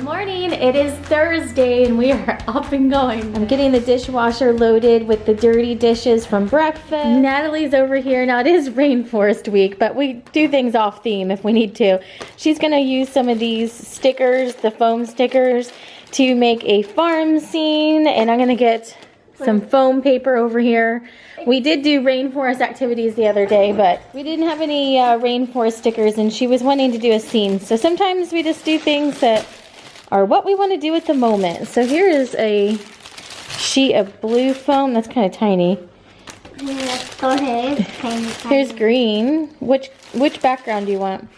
morning. It is Thursday and we are up and going. I'm getting the dishwasher loaded with the dirty dishes from breakfast. Natalie's over here. Now it is rainforest week, but we do things off theme if we need to. She's gonna use some of these stickers, the foam stickers, to make a farm scene, and I'm gonna get some foam paper over here. We did do rainforest activities the other day, but we didn't have any rainforest stickers, and she was wanting to do a scene. So sometimes we just do things that are what we want to do at the moment. So here is a sheet of blue foam. That's kind of tiny. Yes, go ahead. Here's green. Which background do you want?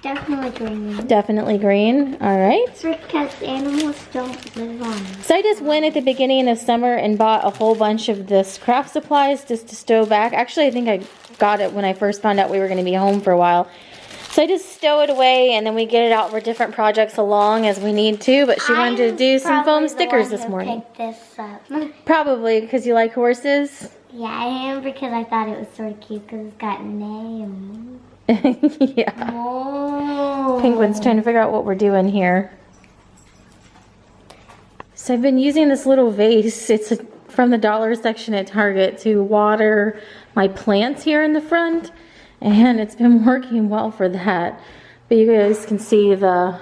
Definitely green. Definitely green. All right. Because animals don't live on them. So I just went at the beginning of summer and bought a whole bunch of this craft supplies just to stow back. Actually, I think I got it when I first found out we were going to be home for a while. So I just stow it away, and then we get it out for different projects along as we need to. But she wanted to do some foam stickers this morning. Picked this up. Probably because you like horses. Yeah, I am, because I thought it was sort of cute because it's got names. Yeah. Oh. Penguin's trying to figure out what we're doing here. So I've been using this little vase. It's from the dollar section at Target to water my plants here in the front. And it's been working well for that. But you guys can see the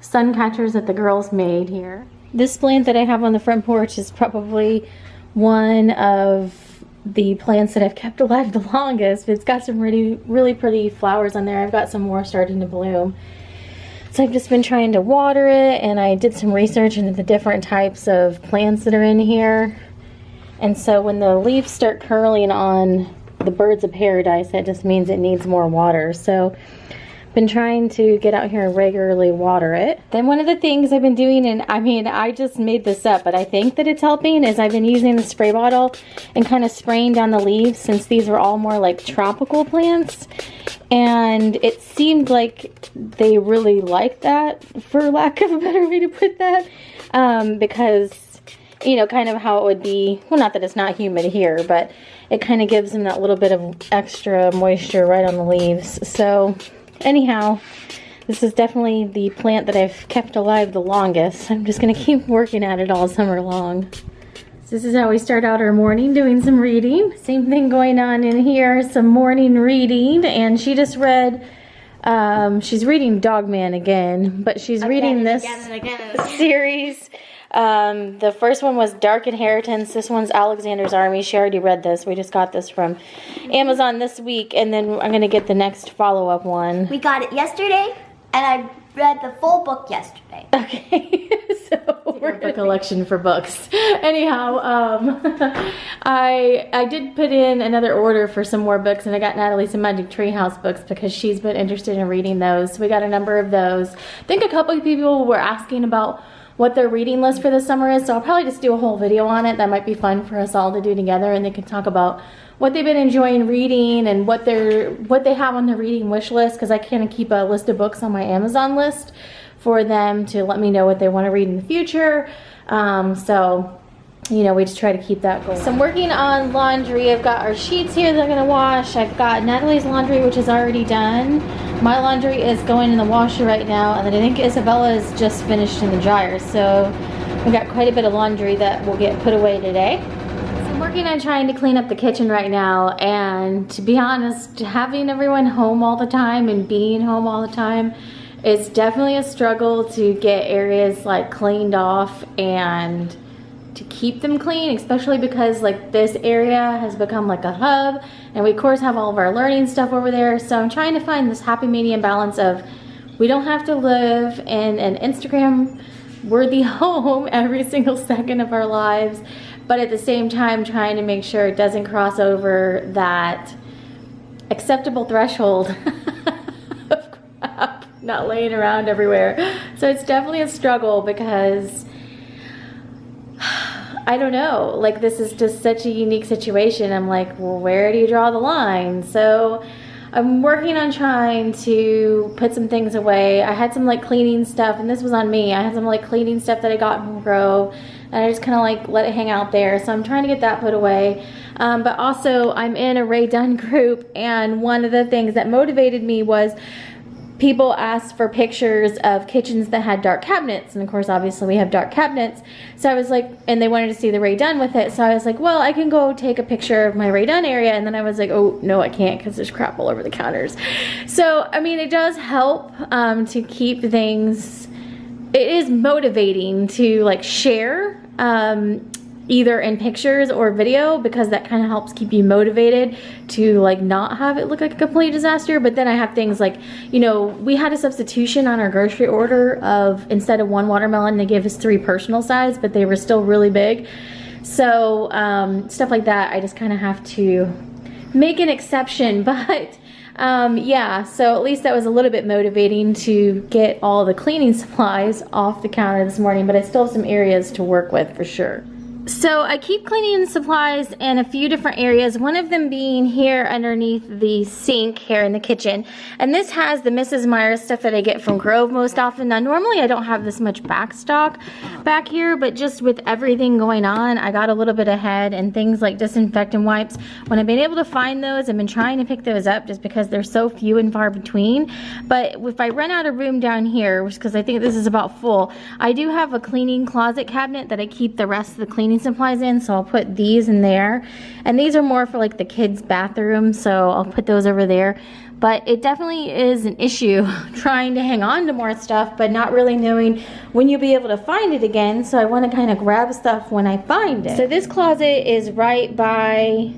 sun catchers that the girls made here. This plant that I have on the front porch is probably one of the plants that I've kept alive the longest. It's got some really pretty flowers on there. I've got some more starting to bloom. So I've just been trying to water it, and I did some research into the different types of plants that are in here. And so when the leaves start curling on the birds of paradise, that just means it needs more water. So been trying to get out here and regularly water it. Then one of the things I've been doing, and I mean, I just made this up, but I think that it's helping, is I've been using the spray bottle and kind of spraying down the leaves, since these are all more like tropical plants. And it seemed like they really like that, for lack of a better way to put that, because, you know, kind of how it would be, well, not that it's not humid here, but it kind of gives them that little bit of extra moisture right on the leaves. So anyhow, this is definitely the plant that I've kept alive the longest. I'm just going to keep working at it all summer long. So this is how we start out our morning, doing some reading. Same thing going on in here, some morning reading. And she just read, she's reading Dogman again, but she's reading this series. The first one was Dark Inheritance. This one's Alexander's Army. She already read this. We just got this from Amazon this week, and then I'm going to get the next follow-up one. We got it yesterday, and I read the full book yesterday. Okay, so we're a collection for books. Anyhow, I did put in another order for some more books, and I got Natalie some Magic Treehouse books because she's been interested in reading those. So we got a number of those. I think a couple of people were asking about what their reading list for the summer is, so I'll probably just do a whole video on it. That might be fun for us all to do together, and they can talk about what they've been enjoying reading and what they have on their reading wish list, because I kind of keep a list of books on my Amazon list for them to let me know what they want to read in the future. So, you know, we just try to keep that going. So I'm working on laundry. I've got our sheets here that I'm gonna wash. I've got Natalie's laundry, which is already done. My laundry is going in the washer right now, and then I think Isabella's just finished in the dryer. So we've got quite a bit of laundry that will get put away today. So I'm working on trying to clean up the kitchen right now, and to be honest, having everyone home all the time and being home all the time, it's definitely a struggle to get areas like cleaned off and to keep them clean, especially because like this area has become like a hub, and we of course have all of our learning stuff over there. So I'm trying to find this happy medium balance of, we don't have to live in an Instagram worthy home every single second of our lives, but at the same time trying to make sure it doesn't cross over that acceptable threshold of crap not laying around everywhere. So it's definitely a struggle, because I don't know, like this is just such a unique situation. I'm like, well, where do you draw the line? So I'm working on trying to put some things away. I had some like cleaning stuff, and this was on me. I had some like cleaning stuff that I got from Grove, and I just kind of like let it hang out there. So I'm trying to get that put away. But also I'm in a Ray Dunn group, and one of the things that motivated me was people asked for pictures of kitchens that had dark cabinets, and of course obviously we have dark cabinets, so I was like, and they wanted to see the Ray done with it, so I was like, well, I can go take a picture of my Ray done area, and then I was like, oh no, I can't because there's crap all over the counters. So I mean, it does help to keep things, it is motivating to like share either in pictures or video, because that kind of helps keep you motivated to like not have it look like a complete disaster. But then I have things like, you know, we had a substitution on our grocery order of, instead of 1 watermelon, they gave us 3 personal size, but they were still really big. So stuff like that, I just kind of have to make an exception. But yeah, so at least that was a little bit motivating to get all the cleaning supplies off the counter this morning, but I still have some areas to work with for sure. So I keep cleaning supplies in a few different areas, one of them being here underneath the sink here in the kitchen. And this has the Mrs. Myers stuff that I get from Grove most often. Now normally I don't have this much back stock back here, but just with everything going on, I got a little bit ahead, and things like disinfectant wipes, when I've been able to find those, I've been trying to pick those up just because they're so few and far between. But if I run out of room down here, which because I think this is about full, I do have a cleaning closet cabinet that I keep the rest of the cleaning supplies in, so I'll put these in there, and these are more for like the kids' bathroom, so I'll put those over there. But it definitely is an issue trying to hang on to more stuff but not really knowing when you'll be able to find it again, so I want to kind of grab stuff when I find it. So this closet is right by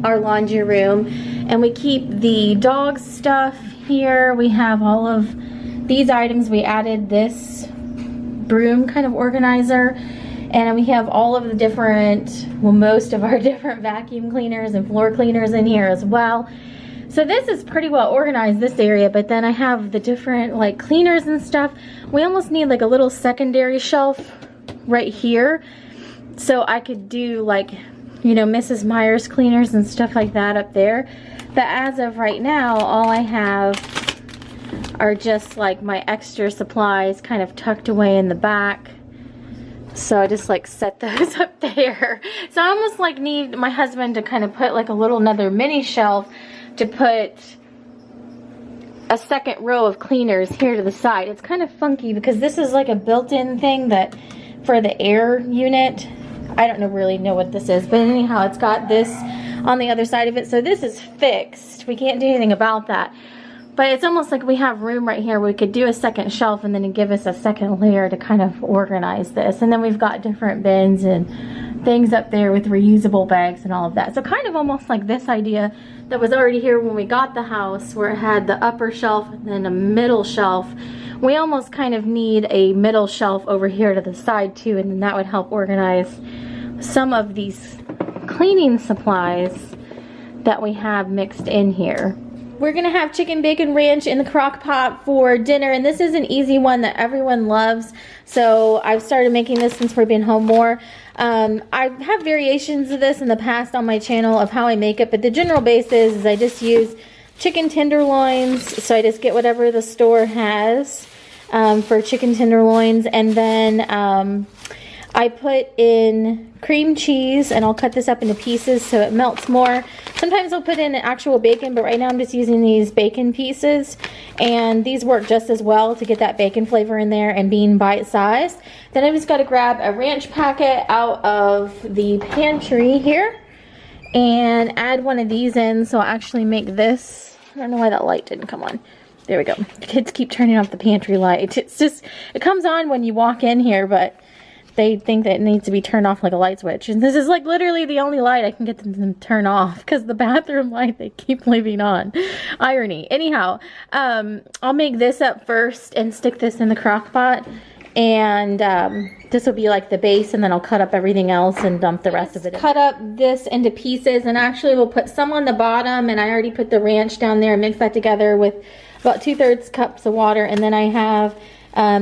our laundry room, and we keep the dog stuff here. We have all of these items. We added this broom kind of organizer, and we have all of the different, well, most of our different vacuum cleaners and floor cleaners in here as well. So this is pretty well organized, this area, but then I have the different like cleaners and stuff. We almost need like a little secondary shelf right here, so I could do like, you know, Mrs. Myers cleaners and stuff like that up there. But as of right now, all I have are just like my extra supplies kind of tucked away in the back. So I just like set those up there. So I almost like need my husband to kind of put like a little another mini shelf to put a second row of cleaners here to the side. It's kind of funky because this is like a built-in thing that for the air unit. I don't really know what this is, but anyhow, it's got this on the other side of it. So this is fixed. We can't do anything about that. But it's almost like we have room right here where we could do a second shelf and then give us a second layer to kind of organize this. And then we've got different bins and things up there with reusable bags and all of that. So kind of almost like this idea that was already here when we got the house, where it had the upper shelf and then a middle shelf. We almost kind of need a middle shelf over here to the side too, and then that would help organize some of these cleaning supplies that we have mixed in here. We're gonna have chicken bacon ranch in the crock pot for dinner, and this is an easy one that everyone loves. So I've started making this since we've been home more. I have variations of this in the past on my channel of how I make it, but the general base is I just use chicken tenderloins. So I just get whatever the store has for chicken tenderloins, and then I put in cream cheese, and I'll cut this up into pieces so it melts more. Sometimes I'll put in actual bacon, but right now I'm just using these bacon pieces, and these work just as well to get that bacon flavor in there and being bite-sized. Then I've just got to grab a ranch packet out of the pantry here and add one of these in. So I'll actually make this. I don't know why that light didn't come on. There we go. Kids keep turning off the pantry light. It's just, it comes on when you walk in here, but they think that it needs to be turned off like a light switch. And this is like literally the only light I can get them to turn off, because the bathroom light they keep leaving on. Irony. Anyhow, I'll make this up first and stick this in the crock pot. And this will be like the base, and then I'll cut up everything else and dump the rest of it in. Cut up this into pieces, and actually we'll put some on the bottom, and I already put the ranch down there and mix that together with about 2/3 cups of water. And then I have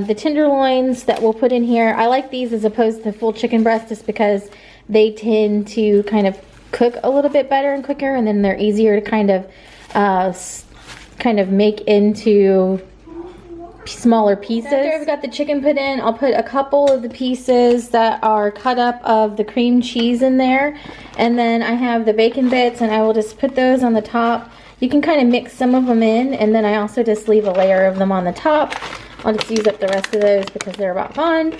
the tenderloins that we'll put in here. I like these as opposed to full chicken breast just because they tend to kind of cook a little bit better and quicker, and then they're easier to kind of make into smaller pieces. After I've got the chicken put in, I'll put a couple of the pieces that are cut up of the cream cheese in there, and then I have the bacon bits, and I will just put those on the top You can kind of mix some of them in, and then I also just leave a layer of them on the top. I'll just use up the rest of those because they're about gone,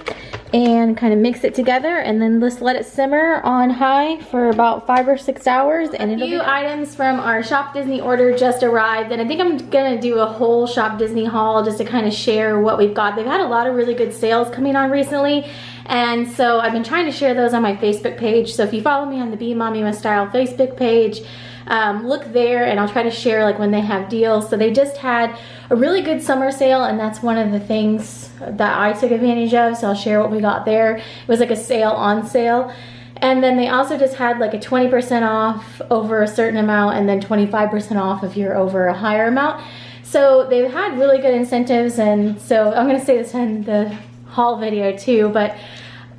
and kind of mix it together, and then just let it simmer on high for about 5 or 6 hours. And a few items from our Shop Disney order just arrived, and I think I'm gonna do a whole Shop Disney haul just to kind of share what we've got. They've had a lot of really good sales coming on recently, and so I've been trying to share those on my Facebook page. So if you follow me on the Be Mommy with Style Facebook page, look there, and I'll try to share like when they have deals. So they just had a really good summer sale, and that's one of the things that I took advantage of, so I'll share what we got there. It was like a sale on sale. And then they also just had like a 20% off over a certain amount, and then 25% off if you're over a higher amount. So they've had really good incentives, and so I'm gonna say this in the haul video too, but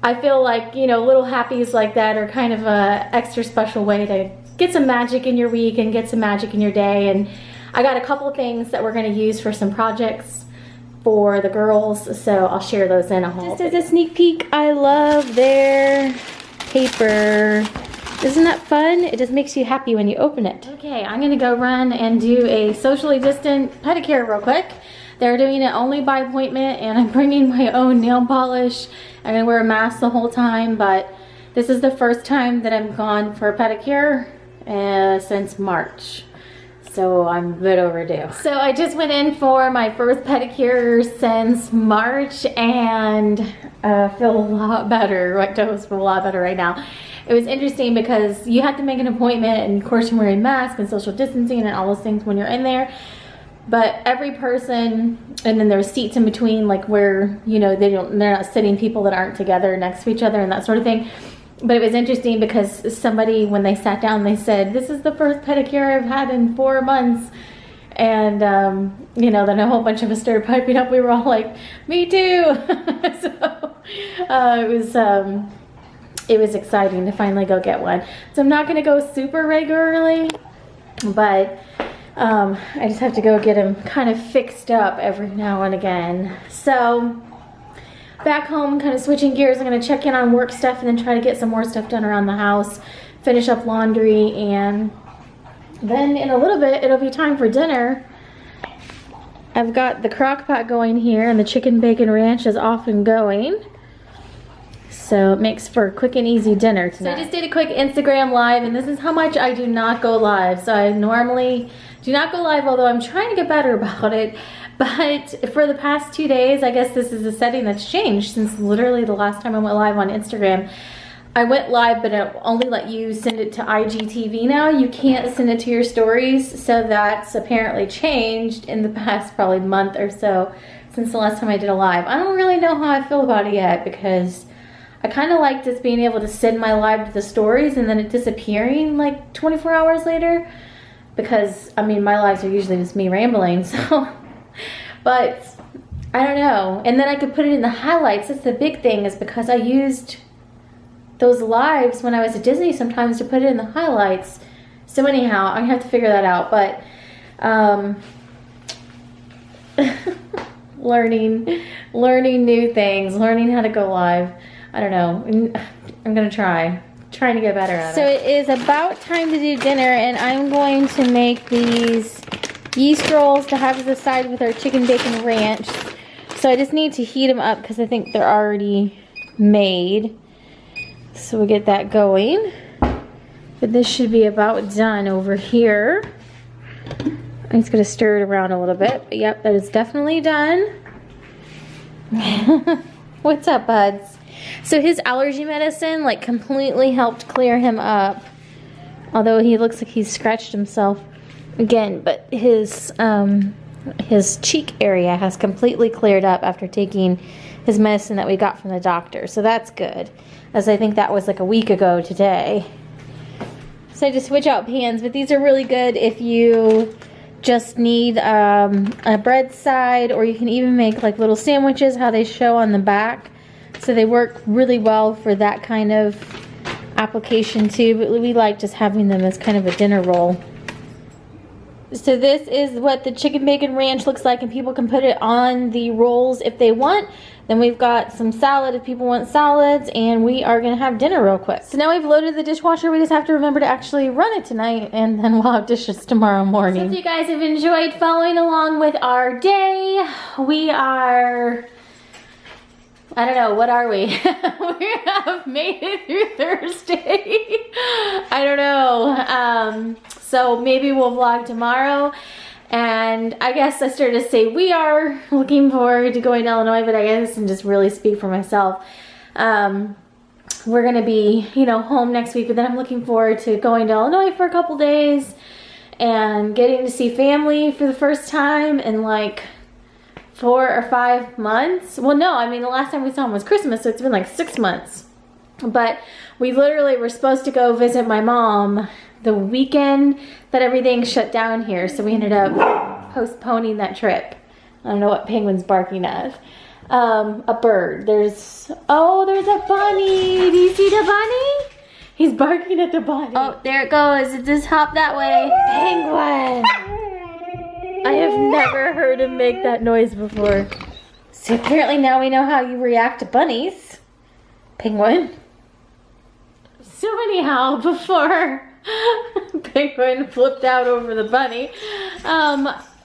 I feel like, you know, little happies like that are kind of a extra special way to get some magic in your week and get some magic in your day. And I got a couple things that we're going to use for some projects for the girls, so I'll share those in a haul. Just as a sneak peek, I love their paper. Isn't that fun? It just makes you happy when you open it. Okay, I'm going to go run and do a socially distant pedicure real quick. They're doing it only by appointment, and I'm bringing my own nail polish. I'm going to wear a mask the whole time, but this is the first time that I'm gone for a pedicure since March. So I'm a bit overdue. So I just went in for my first pedicure since March, and feel a lot better. My toes feel a lot better right now. It was interesting because you have to make an appointment, and of course you're wearing masks and social distancing and all those things when you're in there. But every person, and then there's seats in between, like where, you know, they're not sitting people that aren't together next to each other and that sort of thing. But it was interesting because somebody, when they sat down, they said, "This is the first pedicure I've had in 4 months." And, you know, then a whole bunch of us started piping up. We were all like, "Me too." So it was exciting to finally go get one. So I'm not going to go super regularly, but I just have to go get them kind of fixed up every now and again. So back home, kind of switching gears, I'm going to check in on work stuff and then try to get some more stuff done around the house, finish up laundry, and then in a little bit it'll be time for dinner. I've got the Crock-pot going here, and the chicken bacon ranch is off and going. So it makes for a quick and easy dinner tonight. So I just did a quick Instagram live, and this is how much I do not go live. So I normally do not go live, although I'm trying to get better about it. But for the past 2 days, I guess this is a setting that's changed since literally the last time I went live on Instagram. I went live, but it only let you send it to IGTV now. You can't send it to your stories, so that's apparently changed in the past probably month or so since the last time I did a live. I don't really know how I feel about it yet, because I kind of like just being able to send my live to the stories and then it disappearing like 24 hours later, because I mean my lives are usually just me rambling, so but I don't know. And then I could put it in the highlights. That's the big thing, is because I used those lives when I was at Disney sometimes to put it in the highlights. So anyhow, I'm gonna have to figure that out, but learning new things, learning how to go live. I don't know. I'm gonna trying to get better at it. So it is about time to do dinner, and I'm going to make these yeast rolls to have as a side with our chicken bacon ranch. So I just need to heat them up because I think they're already made. So we'll get that going. But this should be about done over here. I'm just gonna stir it around a little bit. But yep, that is definitely done. What's up, buds? So his allergy medicine like completely helped clear him up. Although he looks like he's scratched himself again, but his cheek area has completely cleared up after taking his medicine that we got from the doctor. So that's good, as I think that was like a week ago today. So I just switch out pans, but these are really good if you just need a bread side, or you can even make like little sandwiches, how they show on the back. So they work really well for that kind of application too, but we like just having them as kind of a dinner roll. So this is what the chicken bacon ranch looks like, and people can put it on the rolls if they want. Then we've got some salad if people want salads, and we are gonna have dinner real quick. So now we've loaded the dishwasher. We just have to remember to actually run it tonight, and then we'll have dishes tomorrow morning. So if you guys have enjoyed following along with our day, we are, I don't know, what are we? We have made it through Thursday. I don't know. So maybe we'll vlog tomorrow. And I guess I started to say we are looking forward to going to Illinois, but I guess I can just really speak for myself. We're gonna be, you know, home next week, but then I'm looking forward to going to Illinois for a couple days and getting to see family for the first time in like 4 or 5 months. Well, no, I mean, the last time we saw them was Christmas, so it's been like 6 months. But we literally were supposed to go visit my mom the weekend that everything shut down here, so we ended up postponing that trip. I don't know what Penguin's barking at. A bird. There's a bunny. Do you see the bunny? He's barking at the bunny. Oh, there it goes. It just hopped that way. Penguin. I have never heard him make that noise before. So apparently now we know how you react to bunnies. Penguin. So anyhow, before Penguin flipped out over the bunny,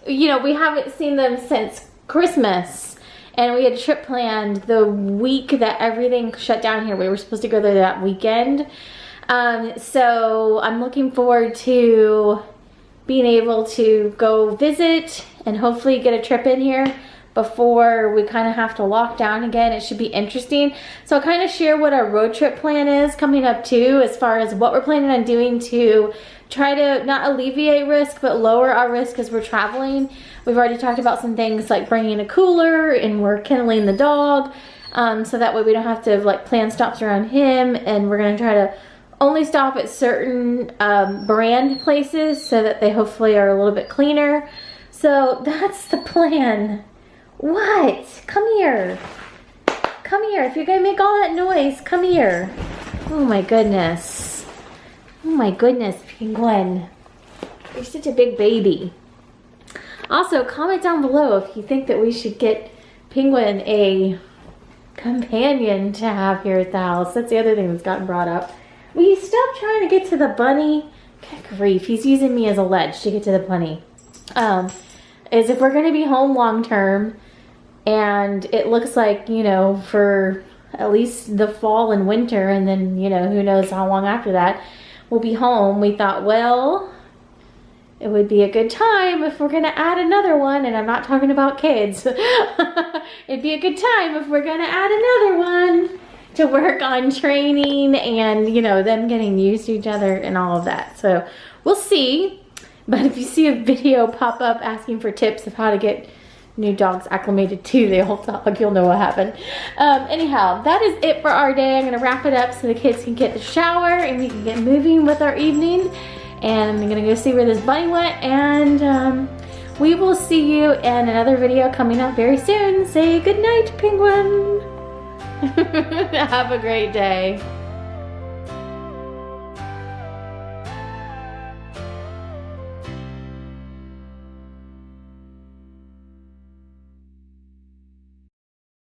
you know, we haven't seen them since Christmas, and we had a trip planned the week that everything shut down here. We were supposed to go there that weekend. So I'm looking forward to being able to go visit and hopefully get a trip in here before we kind of have to lock down again. It should be interesting. So I'll kind of share what our road trip plan is coming up too, as far as what we're planning on doing to try to not alleviate risk, but lower our risk as we're traveling. We've already talked about some things like bringing a cooler, and we're kenneling the dog, so that way we don't have to like plan stops around him, and we're gonna try to only stop at certain brand places so that they hopefully are a little bit cleaner. So that's the plan. What? Come here. Come here. If you're gonna make all that noise, come here. Oh my goodness. Oh my goodness, Penguin. You're such a big baby. Also, comment down below if you think that we should get Penguin a companion to have here at the house. That's the other thing that's gotten brought up. Will you stop trying to get to the bunny? Good grief, he's using me as a ledge to get to the bunny. Is if we're gonna be home long term, and it looks like, you know, for at least the fall and winter, and then, you know, who knows how long after that we'll be home, we thought, well, it would be a good time if we're gonna add another one, and I'm not talking about kids. It'd be a good time if we're gonna add another one to work on training and, you know, them getting used to each other and all of that. So we'll see. But if you see a video pop up asking for tips of how to get new dogs acclimated to the old dog, you'll know what happened. Anyhow, that is it for our day. I'm gonna wrap it up so the kids can get the shower and we can get moving with our evening. And I'm gonna go see where this bunny went, and we will see you in another video coming up very soon. Say good night, Penguin. Have a great day.